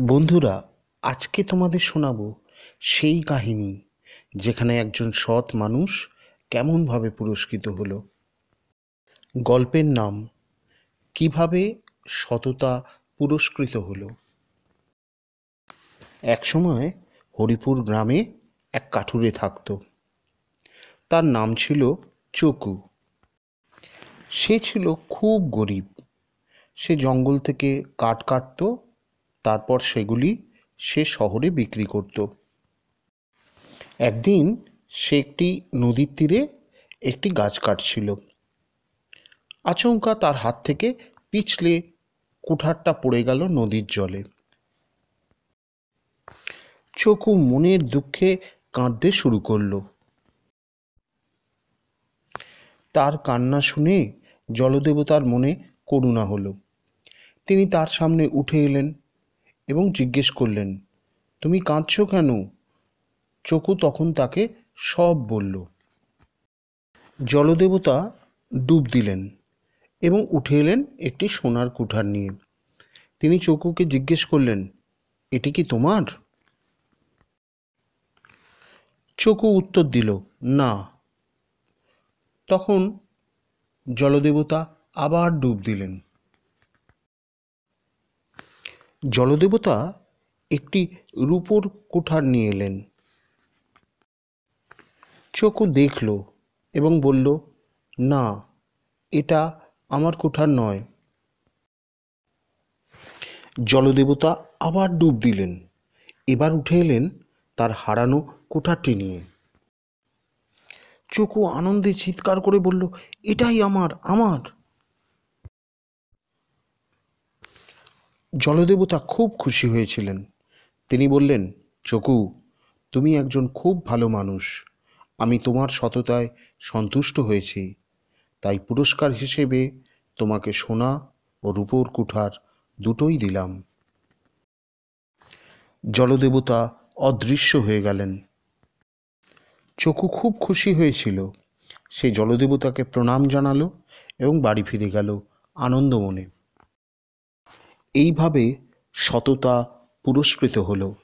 বন্ধুরা, আজকে তোমাদের শোনাবো সেই কাহিনী যেখানে একজন সৎ মানুষ কেমনভাবে পুরস্কৃত হলো। গল্পের নাম কিভাবে সততা পুরস্কৃত হলো। একসময় হরিপুর গ্রামে এক কাঠুরে থাকতো। তার নাম ছিল চকু। সে ছিল খুব গরিব। সে জঙ্গল থেকে কাঠ কাটতো, তারপর সেগুলি সে শহরে বিক্রি করত। একদিন সে একটি নদীর তীরে একটি গাছ কাটছিল। আচমকা তার হাত থেকে পিছলে কুঠারটা পড়ে গেল নদীর জলে। চকু মনের দুঃখে কাঁদতে শুরু করলো। তার কান্না শুনে জলদেবতার মনে করুণা হলো। তিনি তার সামনে উঠে এলেন এবং জিজ্ঞেস করলেন, তুমি কাঁদছো কেন? চকু তখন তাকে সব বলল। জলদেবতা ডুব দিলেন এবং উঠে এলেন একটি সোনার কুঠার নিয়ে। তিনি চকুকে জিজ্ঞেস করলেন, এটি কি তোমার? চকু উত্তর দিল, না। তখন জলদেবতা আবার ডুব দিলেন। জলদেবতা একটি রূপোর কুঠার নিয়ে এলেন। চকু দেখল এবং বলল, না, এটা আমার কুঠার নয়। জলদেবতা আবার ডুব দিলেন। এবার উঠে এলেন তার হারানো কুঠারটি নিয়ে। চকু আনন্দে চিৎকার করে বলল, এটাই আমার আমার। জলদেবতা খুব খুশি হয়েছিলেন। তিনি বললেন, চকু, তুমি একজন খুব ভালো মানুষ। আমি তোমার সততায় সন্তুষ্ট হয়েছি, তাই পুরস্কার হিসেবে তোমাকে সোনা ও রূপোর কুঠার দুটোই দিলাম। জলদেবতা অদৃশ্য হয়ে গেলেন। চকু খুব খুশি হয়েছিল। সে জলদেবতাকে প্রণাম জানালো এবং বাড়ি ফিরে গেল আনন্দ মনে। এইভাবে সততা পুরস্কৃত হলো।